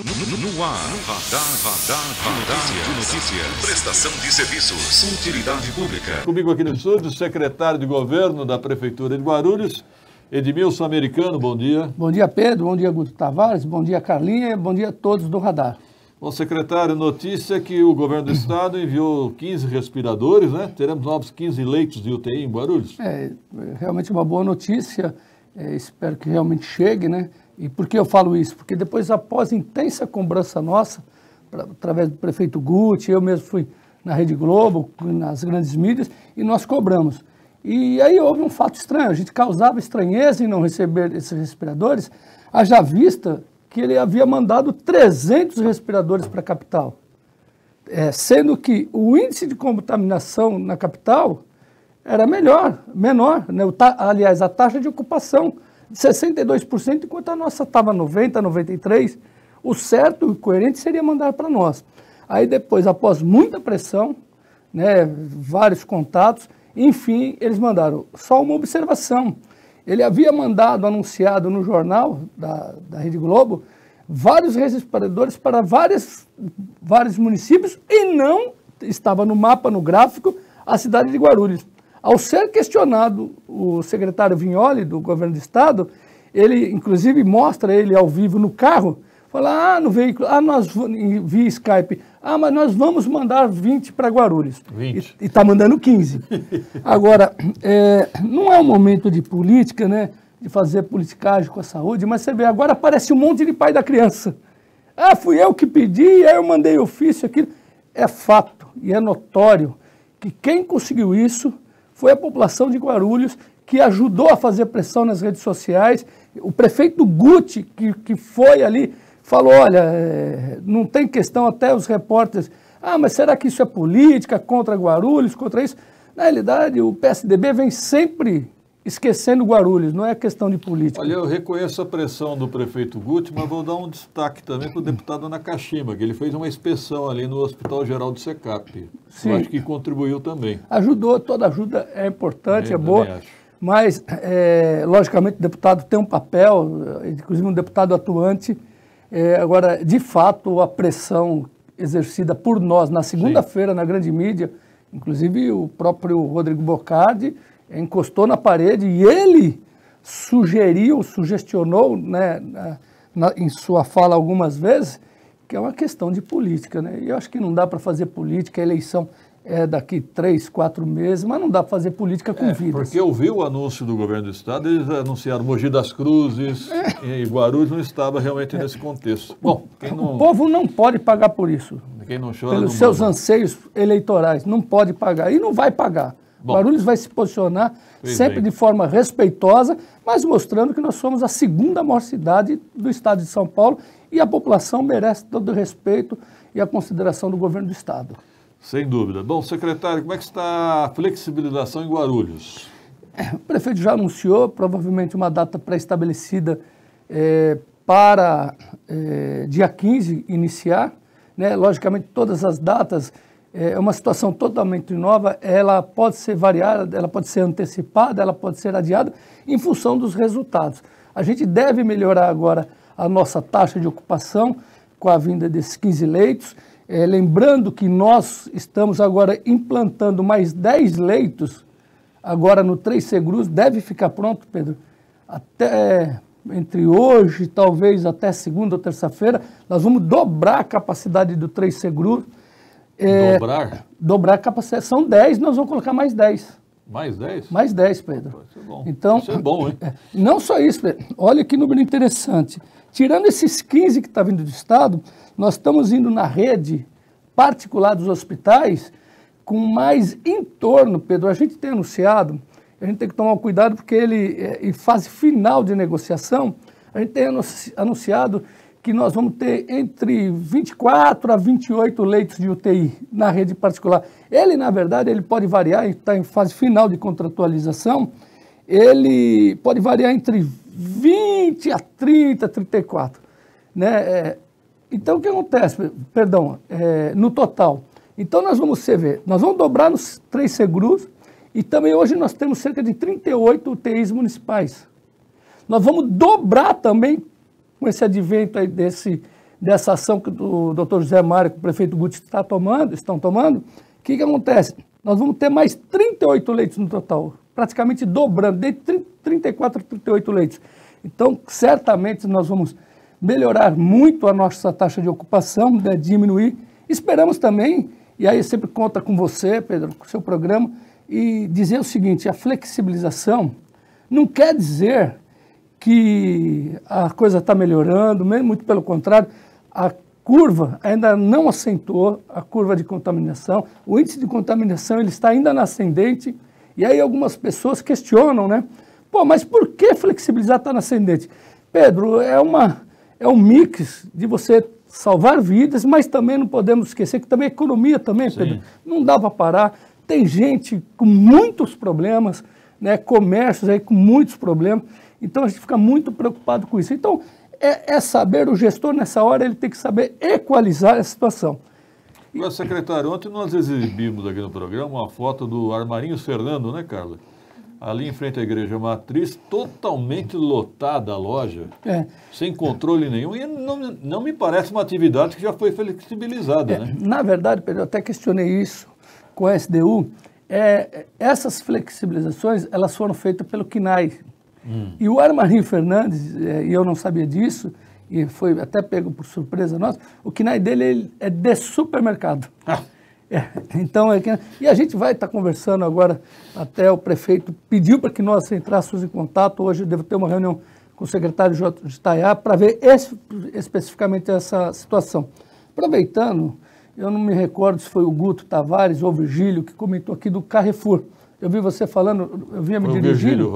No ar, Radar de Notícias. Prestação de serviços. Utilidade pública. Comigo aqui no estúdio, o secretário de Governo da Prefeitura de Guarulhos, Edmilson Americano, bom dia. Bom dia, Pedro, bom dia, Guto Tavares, bom dia, Carlinha, bom dia a todos do Radar. Bom, secretário, notícia que o governo do estado enviou 15 respiradores, né? Teremos novos 15 leitos de UTI em Guarulhos. É realmente uma boa notícia, espero que realmente chegue, né? E por que eu falo isso? Porque depois, após intensa cobrança nossa, através do prefeito Guti, eu mesmo fui na Rede Globo, nas grandes mídias, e nós cobramos. E aí houve um fato estranho, a gente causava estranheza em não receber esses respiradores, haja vista que ele havia mandado 300 respiradores para a capital, sendo que o índice de contaminação na capital era menor, né? Aliás, a taxa de ocupação de 62%, enquanto a nossa estava 90%, 93%, o certo e o coerente seria mandar para nós. Aí depois, após muita pressão, né, vários contatos, enfim, eles mandaram. Só uma observação, ele havia mandado, anunciado no jornal da Rede Globo, vários respiradores para vários municípios e não estava no mapa, no gráfico, a cidade de Guarulhos. Ao ser questionado o secretário Vignoli, do governo do estado, ele inclusive mostra ele ao vivo no carro, fala, no veículo, via Skype, mas nós vamos mandar 20 para Guarulhos. 20. E está mandando 15. Agora, não é um momento de política, né, de fazer politicagem com a saúde, mas você vê, agora aparece um monte de pai da criança. Fui eu que pedi, aí eu mandei ofício, aquilo. É fato e é notório que quem conseguiu isso foi a população de Guarulhos, que ajudou a fazer pressão nas redes sociais. O prefeito Guti, que foi ali, falou, olha, não tem questão, até os repórteres, mas será que isso é política, contra Guarulhos, contra isso? Na realidade, o PSDB vem sempre esquecendo Guarulhos, não é questão de política. Olha, eu reconheço a pressão do prefeito Guti, mas vou dar um destaque também para o deputado Nakashima, que ele fez uma inspeção ali no Hospital Geral do Secap. Sim. Eu acho que contribuiu também. Ajudou, toda ajuda é importante, Eu é boa, também acho. mas, logicamente, o deputado tem um papel, inclusive um deputado atuante. Agora, de fato, a pressão exercida por nós na segunda-feira na grande mídia, inclusive o próprio Rodrigo Bocardi, encostou na parede e ele sugestionou, né, em sua fala algumas vezes, que é uma questão de política, né? E eu acho que não dá para fazer política, a eleição é daqui 3, 4 meses, mas não dá para fazer política com vidas. Porque eu vi o anúncio do governo do estado, eles anunciaram Mogi das Cruzes, e Guarulhos não estava realmente nesse contexto. Bom, o povo não pode pagar por isso. Quem não chora pelos não seus mama. anseios eleitorais, não pode pagar e não vai pagar. Bom, Guarulhos vai se posicionar sempre de forma respeitosa, mas mostrando que nós somos a segunda maior cidade do estado de São Paulo e a população merece todo o respeito e a consideração do governo do estado. Sem dúvida. Bom, secretário, como é que está a flexibilização em Guarulhos? O prefeito já anunciou provavelmente uma data pré-estabelecida para dia 15 iniciar, né? Logicamente todas as datas, é uma situação totalmente nova, ela pode ser variada, ela pode ser antecipada, ela pode ser adiada em função dos resultados. A gente deve melhorar agora a nossa taxa de ocupação com a vinda desses 15 leitos, lembrando que nós estamos agora implantando mais 10 leitos, agora no 3C Cruz, deve ficar pronto, Pedro, até entre hoje, talvez até segunda ou terça-feira, nós vamos dobrar a capacidade do 3C Cruz. Dobrar? Dobrar a capacidade. São 10, nós vamos colocar mais 10. Mais 10? Mais 10, Pedro. Isso é bom. Então, isso é bom, hein? Não só isso, Pedro. Olha que número interessante. Tirando esses 15 que está vindo do estado, nós estamos indo na rede particular dos hospitais com mais em torno, Pedro. A gente tem anunciado, a gente tem que tomar cuidado porque ele, em fase final de negociação, a gente tem anunciado que nós vamos ter entre 24 a 28 leitos de UTI na rede particular. Ele, na verdade, ele pode variar, está em fase final de contratualização, ele pode variar entre 20 a 30, 34. Né? Então, o que acontece? Perdão, no total. Então, nós vamos ver, nós vamos dobrar nos 3C Cruz e também hoje nós temos cerca de 38 UTIs municipais. Nós vamos dobrar também com esse advento aí dessa ação que o doutor José Mário, que o prefeito Guti estão tomando, o que acontece? Nós vamos ter mais 38 leitos no total, praticamente dobrando, de 34 a 38 leitos. Então, certamente nós vamos melhorar muito a nossa taxa de ocupação, né, diminuir. Esperamos também, e aí sempre conta com você, Pedro, com o seu programa, e dizer o seguinte, a flexibilização não quer dizer que a coisa está melhorando, muito pelo contrário, a curva ainda não acentuou, a curva de contaminação, o índice de contaminação ele está ainda na ascendente, e aí algumas pessoas questionam, né? Pô, mas por que flexibilizar está na ascendente? Pedro, é um mix de você salvar vidas, mas também não podemos esquecer que também a economia também, Pedro, não dá para parar, tem gente com muitos problemas, né? Comércios aí com muitos problemas, então a gente fica muito preocupado com isso. Então, é saber, o gestor nessa hora, ele tem que saber equalizar a situação. Agora, secretário, ontem nós exibimos aqui no programa uma foto do Armarinhos Fernando, né, Carla? Ali em frente à Igreja Matriz, totalmente lotada a loja, sem controle nenhum, e não me parece uma atividade que já foi flexibilizada, né? Na verdade, Pedro, eu até questionei isso com a SDU, essas flexibilizações, elas foram feitas pelo CNAE. E o Armarinho Fernandes, e eu não sabia disso, e foi até pego por surpresa nossa, o CNAE dele é de supermercado. Então, e a gente vai estar conversando agora, até o prefeito pediu para que nós entrássemos em contato, hoje eu devo ter uma reunião com o secretário de Itaiá para ver especificamente essa situação. Aproveitando, eu não me recordo se foi o Guto Tavares ou o Virgílio que comentou aqui do Carrefour. Eu vi você falando, eu vinha me dirigindo.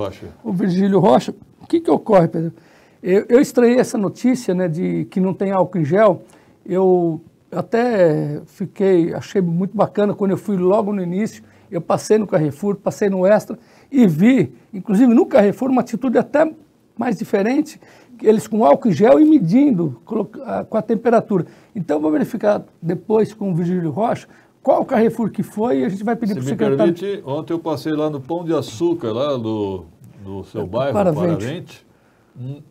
O Virgílio Rocha. O que ocorre, Pedro? Eu estranhei essa notícia, né, de que não tem álcool em gel. Eu até achei muito bacana quando eu fui logo no início, eu passei no Carrefour, passei no Extra e vi, inclusive no Carrefour, uma atitude até mais diferente, eles com álcool em gel e medindo com a temperatura. Então, eu vou verificar depois com o Virgílio Rocha qual o Carrefour que foi e a gente vai pedir para o secretário. Se me permite, ontem eu passei lá no Pão de Açúcar, lá do seu bairro, Paravente.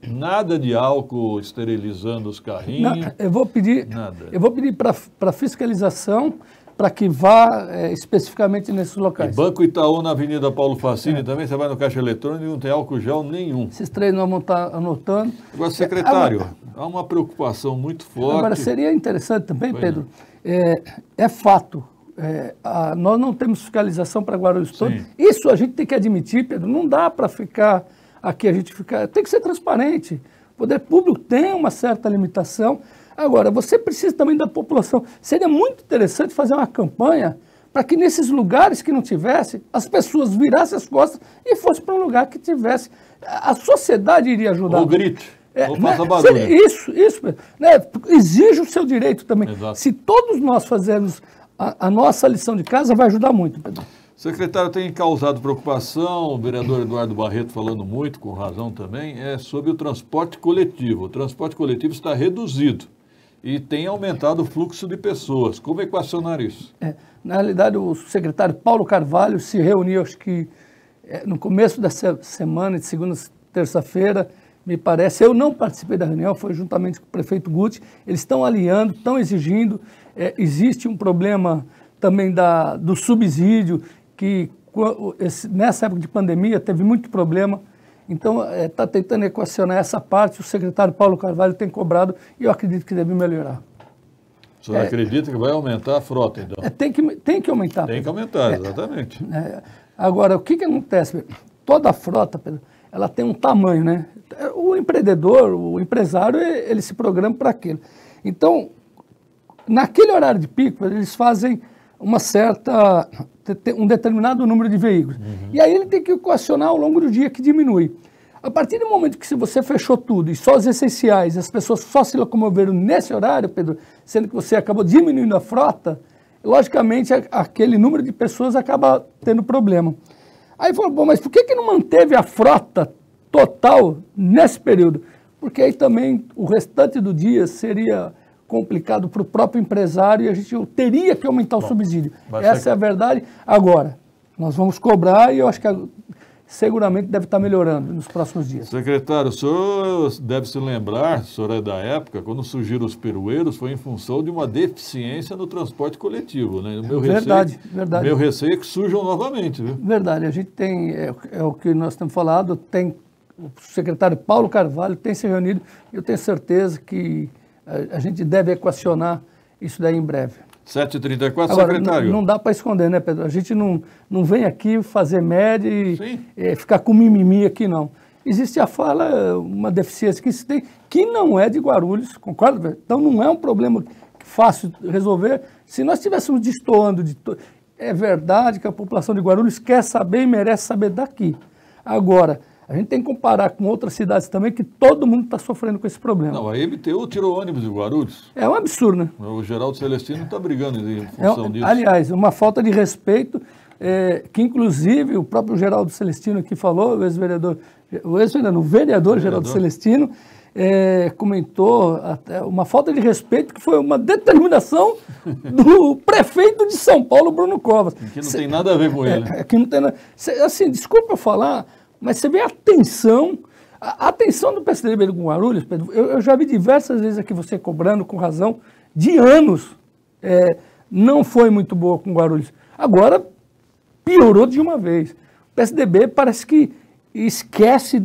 Nada de álcool esterilizando os carrinhos. Não, eu vou pedir para fiscalização para que vá especificamente nesses locais. E Banco Itaú na Avenida Paulo Facini também, você vai no caixa eletrônico e não tem álcool gel nenhum. Esses três nós vamos estar anotando. Agora, secretário, há uma preocupação muito forte. Agora, seria interessante também, Pedro, é fato, nós não temos fiscalização para Guarulhos todo. Isso a gente tem que admitir, Pedro, não dá para ficar aqui, tem que ser transparente. O poder público tem uma certa limitação. Agora, você precisa também da população. Seria muito interessante fazer uma campanha para que nesses lugares que não tivesse, as pessoas virassem as costas e fossem para um lugar que tivesse. A sociedade iria ajudar. Ou grite, ou faça barulho. Isso, né? Exige o seu direito também. Exato. Se todos nós fazermos a nossa lição de casa, vai ajudar muito, Pedro. Secretário, tem causado preocupação, o vereador Eduardo Barreto falando muito, com razão também, sobre o transporte coletivo. O transporte coletivo está reduzido e tem aumentado o fluxo de pessoas. Como equacionar isso? Na realidade, o secretário Paulo Carvalho se reuniu, acho que no começo dessa semana, de segunda a terça-feira, me parece. Eu não participei da reunião, foi juntamente com o prefeito Guti. Eles estão alinhando, estão exigindo. Existe um problema também do subsídio, que nessa época de pandemia teve muito problema. Então, está tentando equacionar essa parte. O secretário Paulo Carvalho tem cobrado e eu acredito que deve melhorar. O senhor acredita que vai aumentar a frota, então? Tem que aumentar. Tem que aumentar, exatamente. Agora, o que acontece? Toda a frota, Pedro, ela tem um tamanho, né? O empreendedor, o empresário, ele se programa para aquilo. Então, naquele horário de pico, eles fazem um determinado número de veículos. E aí ele tem que equacionar ao longo do dia, que diminui. A partir do momento que se você fechou tudo e só os essenciais, as pessoas só se locomoveram nesse horário, Pedro, sendo que você acabou diminuindo a frota, logicamente aquele número de pessoas acaba tendo problema. Aí falou, bom, mas por que não manteve a frota total nesse período? Porque aí também o restante do dia seria complicado para o próprio empresário e a gente teria que aumentar o subsídio. Essa é a verdade. Agora, nós vamos cobrar e eu acho que seguramente deve estar melhorando nos próximos dias. Secretário, o senhor deve se lembrar, o senhor é da época, quando surgiram os peroeiros, foi em função de uma deficiência no transporte coletivo, né? Verdade. Meu receio é que surjam novamente, viu? Verdade, a gente tem, é o que nós temos falado, tem o secretário Paulo Carvalho tem se reunido, eu tenho certeza que a gente deve equacionar isso daí em breve. 7h34, agora, secretário. Não dá para esconder, né, Pedro? A gente não vem aqui fazer média e ficar com mimimi aqui, não. Existe a fala, uma deficiência que se tem, que não é de Guarulhos, concorda? Então não é um problema fácil de resolver. Se nós estivéssemos destoando de... É verdade que a população de Guarulhos quer saber e merece saber daqui. Agora, a gente tem que comparar com outras cidades também, que todo mundo está sofrendo com esse problema. Não, a MTU tirou ônibus de Guarulhos. É um absurdo, né? O Geraldo Celestino está brigando em função disso. Aliás, uma falta de respeito, que inclusive o próprio Geraldo Celestino aqui falou, o vereador Geraldo Celestino, comentou até uma falta de respeito que foi uma determinação do prefeito de São Paulo, Bruno Covas. Que não tem nada a ver com ele. Que não tem nada. Assim, desculpa eu falar, mas você vê a tensão do PSDB com Guarulhos, Pedro, eu já vi diversas vezes aqui você cobrando com razão, de anos, não foi muito boa com Guarulhos. Agora, piorou de uma vez. O PSDB parece que esquece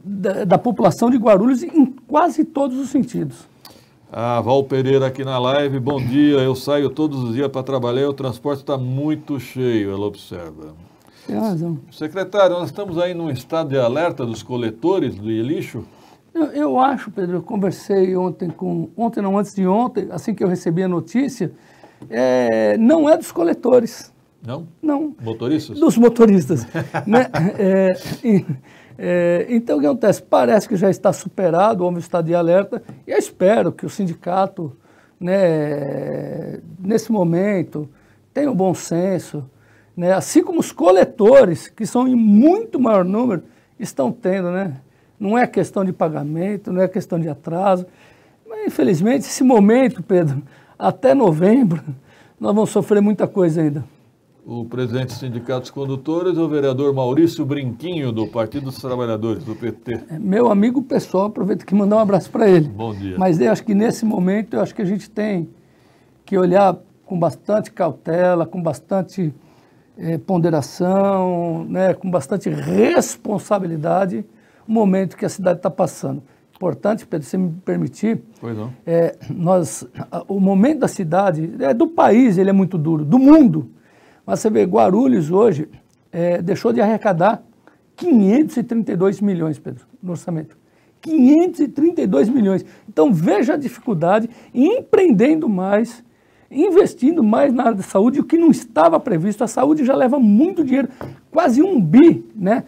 da população de Guarulhos em quase todos os sentidos. Val Pereira aqui na live, bom dia, eu saio todos os dias para trabalhar e o transporte está muito cheio, ela observa. Tem razão. Secretário, nós estamos aí num estado de alerta dos coletores de lixo? Eu acho, Pedro, eu conversei antes de ontem, assim que eu recebi a notícia, não é dos coletores. Não? Não. Motoristas? Dos motoristas. Né? Então, o que acontece? Parece que já está superado, houve um estado de alerta, e eu espero que o sindicato, né, nesse momento, tenha um bom senso, né, assim como os coletores, que são em muito maior número, estão tendo, né? Não é questão de pagamento, não é questão de atraso, mas infelizmente esse momento, Pedro, até novembro, nós vamos sofrer muita coisa ainda. O presidente do Sindicato dos Condutores é o vereador Maurício Brinquinho, do Partido dos Trabalhadores, do PT. Meu amigo pessoal, aproveito que mandar um abraço para ele. Bom dia. Mas eu acho que nesse momento, eu acho que a gente tem que olhar com bastante cautela, com bastante ponderação, né, com bastante responsabilidade, o momento que a cidade está passando. Importante, Pedro, se me permitir, pois não. O momento da cidade, do país, ele é muito duro, do mundo. Mas você vê, Guarulhos hoje deixou de arrecadar 532 milhões, Pedro, no orçamento. 532 milhões. Então veja a dificuldade, empreendendo mais, investindo mais na área da saúde, o que não estava previsto. A saúde já leva muito dinheiro, quase 1 bi, né,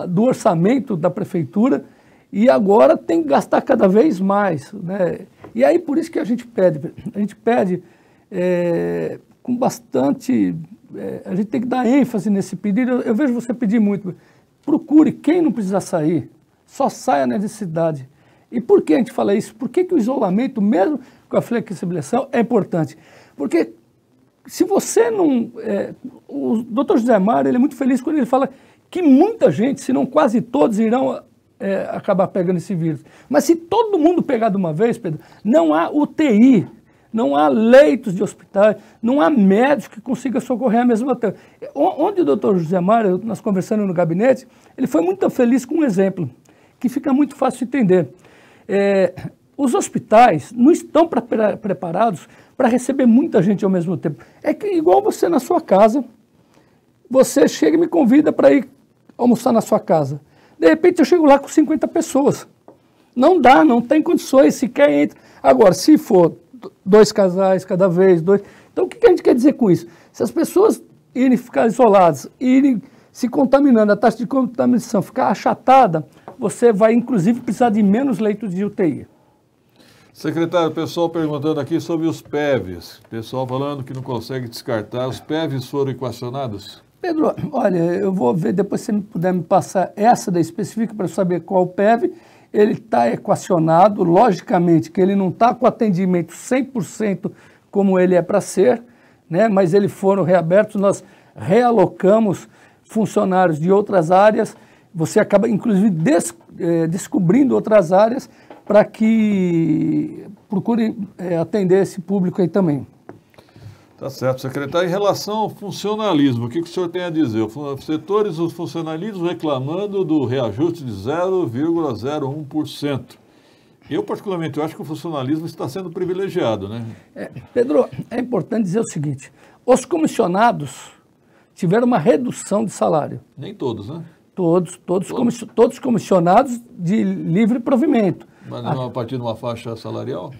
do orçamento da prefeitura, e agora tem que gastar cada vez mais, né? E aí por isso que a gente pede com bastante... a gente tem que dar ênfase nesse pedido. Eu vejo você pedir muito. Procure quem não precisa sair, só saia na necessidade. E por que a gente fala isso? Por que o isolamento, mesmo com a flexibilização, é importante? Porque se você não... o doutor José Mário, ele é muito feliz quando ele fala que muita gente, se não quase todos, irão acabar pegando esse vírus. Mas se todo mundo pegar de uma vez, Pedro, não há UTI, não há leitos de hospitais, não há médico que consiga socorrer a mesma tempo. Onde o doutor José Mário, nós conversando no gabinete, ele foi muito feliz com um exemplo, que fica muito fácil de entender. Os hospitais não estão preparados para receber muita gente ao mesmo tempo. É que igual você na sua casa, você chega e me convida para ir almoçar na sua casa. De repente eu chego lá com 50 pessoas. Não dá, não tem condições, sequer entra. Agora, se for 2 casais cada vez, 2... Então, o que a gente quer dizer com isso? Se as pessoas irem ficar isoladas, irem se contaminando, a taxa de contaminação ficar achatada, você vai, inclusive, precisar de menos leitos de UTI. Secretário, o pessoal perguntando aqui sobre os PEVs. O pessoal falando que não consegue descartar. Os PEVs foram equacionados? Pedro, olha, eu vou ver, depois se você puder me passar essa da específica para eu saber qual o PEV. Ele está equacionado, logicamente que ele não está com atendimento 100% como ele é para ser, né? Mas eles foram reabertos, nós realocamos funcionários de outras áreas, você acaba, inclusive, descobrindo outras áreas para que procure atender esse público aí também. Tá certo, secretário. Em relação ao funcionalismo, o que o senhor tem a dizer? Os setores dos funcionalismos reclamando do reajuste de 0,01%. Eu, particularmente, acho que o funcionalismo está sendo privilegiado, né? Pedro, é importante dizer o seguinte, os comissionados tiveram uma redução de salário. Nem todos, né? Todos comissionados de livre provimento. Mas não a partir de uma faixa salarial?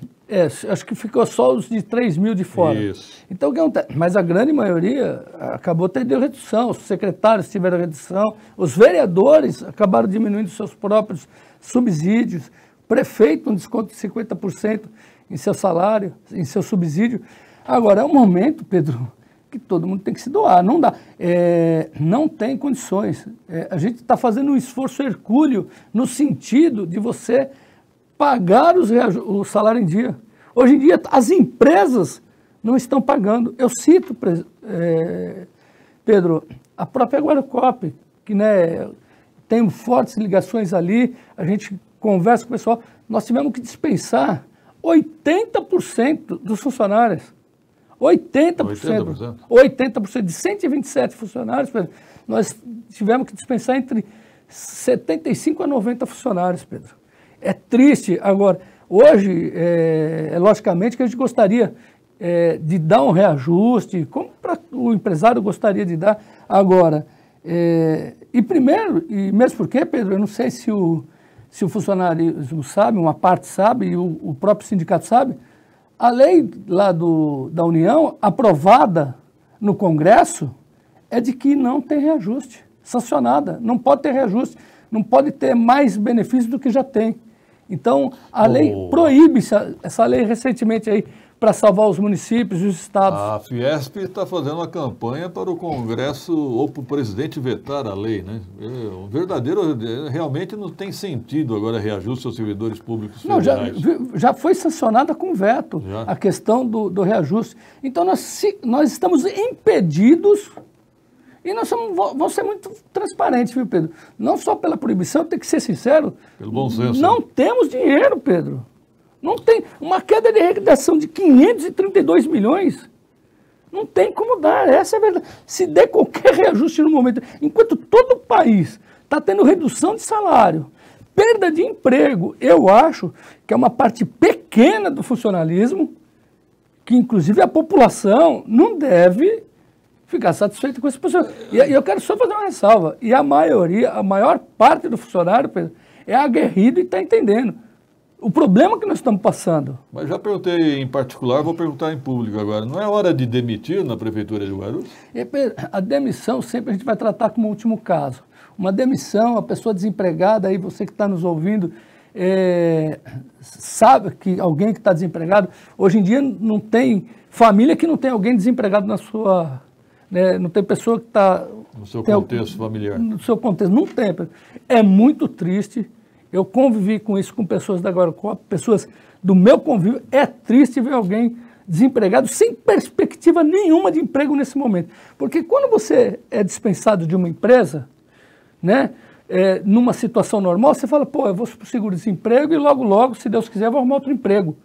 Acho que ficou só os de 3 mil de fora. Isso. Então, o que acontece? Mas a grande maioria acabou tendo redução, os secretários tiveram redução, os vereadores acabaram diminuindo seus próprios subsídios, o prefeito um desconto de 50% em seu salário, em seu subsídio. Agora, é um momento, Pedro, que todo mundo tem que se doar, não dá, não tem condições. A gente está fazendo um esforço hercúleo no sentido de você pagar o salário em dia. Hoje em dia, as empresas não estão pagando. Eu cito, Pedro, a própria Guaracop, que tem fortes ligações ali, a gente conversa com o pessoal, nós tivemos que dispensar 80% dos funcionários. 80%. 80% de 127 funcionários, Pedro, nós tivemos que dispensar entre 75 a 90 funcionários, Pedro. É triste. Agora, hoje, logicamente que a gente gostaria de dar um reajuste, como o empresário gostaria de dar. Agora, e primeiro, e mesmo porque, Pedro, eu não sei se o funcionarismo sabe, uma parte sabe, e o próprio sindicato sabe, a lei lá da União, aprovada no Congresso, é de que não tem reajuste, sancionada, não pode ter reajuste, não pode ter mais benefícios do que já tem. Então, a lei proíbe essa lei recentemente aí para salvar os municípios e os estados. A Fiesp está fazendo uma campanha para o Congresso ou para o presidente vetar a lei, né? O verdadeiro, realmente não tem sentido agora reajuste aos servidores públicos federais. Não, já foi sancionada com veto a questão do reajuste. Então, nós estamos impedidos. E nós vamos ser muito transparentes, viu, Pedro? Não só pela proibição, tem que ser sincero. Pelo bom senso. Não temos dinheiro, Pedro. Não tem. Uma queda de arrecadação de 532 milhões. Não tem como dar, essa é a verdade. Se der qualquer reajuste no momento, enquanto todo o país está tendo redução de salário, perda de emprego, eu acho que é uma parte pequena do funcionalismo, que inclusive a população não deve ficar satisfeito com esse posicionamento. E eu quero só fazer uma ressalva. E a maior parte do funcionário, Pedro, é aguerrido e está entendendo o problema que nós estamos passando. Mas já perguntei em particular, vou perguntar em público agora. Não é hora de demitir na Prefeitura de Guarulhos? A demissão sempre a gente vai tratar como último caso. Uma demissão, a pessoa desempregada, aí você que está nos ouvindo, sabe que alguém que está desempregado, hoje em dia não tem família que não tem alguém desempregado na sua... não tem pessoa que está... No seu contexto familiar. No seu contexto, não tem. É muito triste. Eu convivi com isso com pessoas da Guaracop, pessoas do meu convívio. É triste ver alguém desempregado sem perspectiva nenhuma de emprego nesse momento. Porque quando você é dispensado de uma empresa, numa situação normal, você fala, eu vou para o seguro-desemprego e logo, se Deus quiser, eu vou arrumar outro emprego.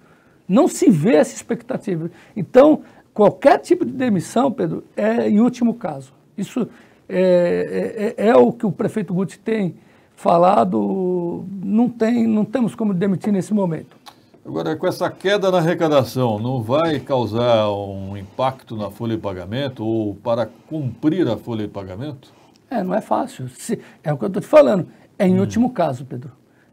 Não se vê essa expectativa. Então, qualquer tipo de demissão, Pedro, é em último caso. Isso é o que o prefeito Guti tem falado, não temos como demitir nesse momento. Agora, com essa queda na arrecadação, não vai causar um impacto na folha de pagamento ou para cumprir a folha de pagamento? Não é fácil. É o que eu estou te falando. É em último caso, Pedro.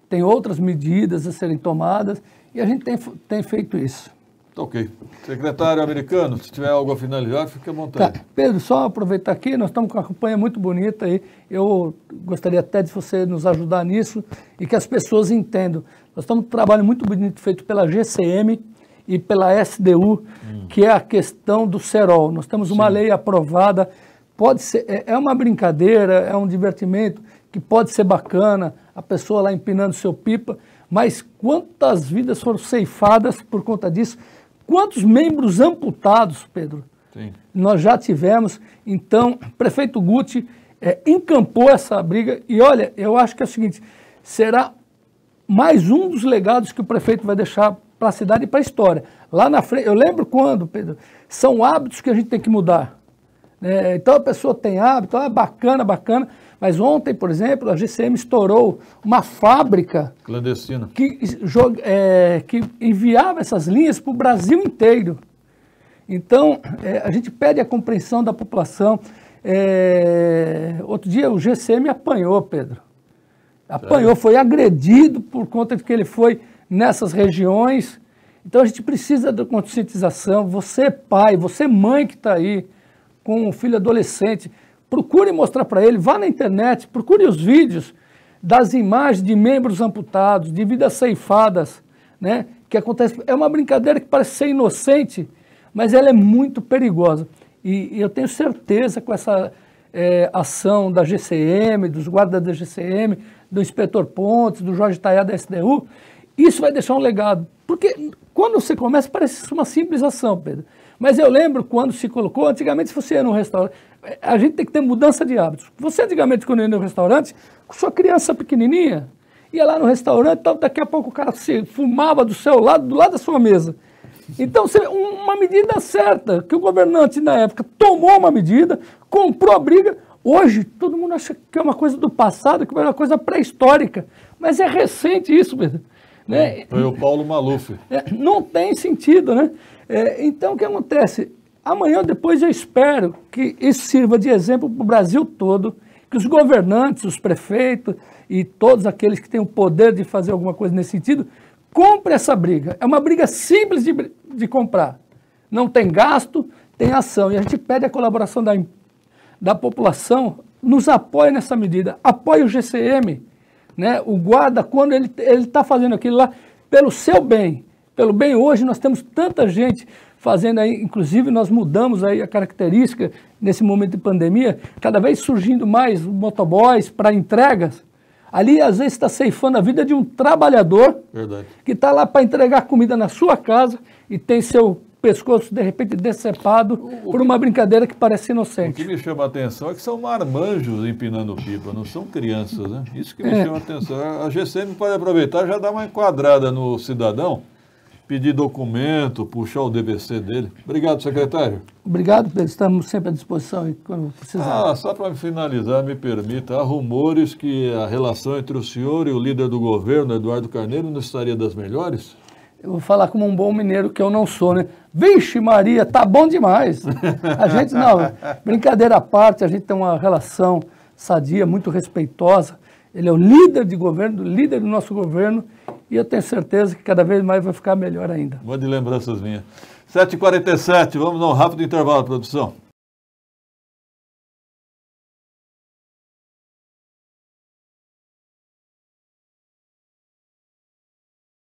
Tem outras medidas a serem tomadas e a gente tem feito isso. Ok. Secretário Americano, se tiver algo a finalizar, fique à vontade. Pedro, só aproveitar aqui, nós estamos com uma campanha muito bonita aí. Eu gostaria até de você nos ajudar nisso e que as pessoas entendam. Nós estamos com um trabalho muito bonito feito pela GCM e pela SDU, que é a questão do cerol. Nós temos uma lei aprovada, pode ser, é uma brincadeira, é um divertimento que pode ser bacana, a pessoa lá empinando seu pipa, mas quantas vidas foram ceifadas por conta disso? Quantos membros amputados, Pedro? Sim. Nós já tivemos. Então, prefeito Guti, encampou essa briga. E olha, eu acho que é o seguinte, será mais um dos legados que o prefeito vai deixar para a cidade e para a história. Lá na frente, eu lembro quando, Pedro, são hábitos que a gente tem que mudar. Então a pessoa tem hábito, bacana, mas ontem, por exemplo, a GCM estourou uma fábrica clandestina que enviava essas linhas para o Brasil inteiro. Então, a gente pede a compreensão da população. Outro dia o GCM apanhou, Pedro. Apanhou, foi agredido por conta de que ele foi nessas regiões. Então a gente precisa da conscientização. Você pai, você mãe que está aí com um filho adolescente, procure mostrar para ele, vá na internet, procure os vídeos das imagens de membros amputados, de vidas ceifadas, né? Que acontece. É uma brincadeira que parece ser inocente, mas ela é muito perigosa. E eu tenho certeza com essa ação da GCM, dos guardas da GCM, do inspetor Pontes, do Jorge Tayá da SDU, isso vai deixar um legado. Porque quando você começa, parece uma simples ação, Pedro. Mas eu lembro quando se colocou, antigamente se você ia num restaurante, a gente tem que ter mudança de hábitos. Você antigamente quando ia no restaurante, com sua criança pequenininha, ia lá no restaurante, daqui a pouco o cara se fumava do seu lado, do lado da sua mesa. Então, uma medida certa, que o governante na época tomou uma medida, comprou a briga. Hoje, todo mundo acha que é uma coisa do passado, que é uma coisa pré-histórica. Mas é recente isso, Pedro. Né? Foi o Paulo Maluf. Não tem sentido, né? Então, o que acontece? Amanhã ou depois eu espero que isso sirva de exemplo para o Brasil todo, que os governantes, os prefeitos e todos aqueles que têm o poder de fazer alguma coisa nesse sentido, compre essa briga. É uma briga simples de comprar. Não tem gasto, tem ação. E a gente pede a colaboração da população, nos apoie nessa medida. Apoie o GCM, né? O guarda, quando ele está fazendo aquilo lá, pelo seu bem. Pelo bem, hoje nós temos tanta gente fazendo aí, inclusive nós mudamos aí a característica nesse momento de pandemia, cada vez surgindo mais motoboys para entregas. Ali, às vezes, está ceifando a vida de um trabalhador. Verdade. Que está lá para entregar comida na sua casa e tem seu pescoço, de repente, decepado por uma brincadeira que parece inocente. O que me chama a atenção é que são marmanjos empinando pipa, não são crianças, né? Isso que me chama a atenção. A GCM pode aproveitar e já dar uma enquadrada no cidadão, pedir documento, puxar o DBC dele. Obrigado, secretário. Obrigado, Pedro. Estamos sempre à disposição quando precisar. Só para finalizar, me permita, há rumores que a relação entre o senhor e o líder do governo, Eduardo Carneiro, não estaria das melhores? Eu vou falar como um bom mineiro que eu não sou, né? Vixe Maria, tá bom demais. A gente não, brincadeira à parte, a gente tem uma relação sadia, muito respeitosa. Ele é o líder de governo, líder do nosso governo, e eu tenho certeza que cada vez mais vai ficar melhor ainda. Uma de lembranças minhas. 7h47, vamos dar um rápido intervalo, produção.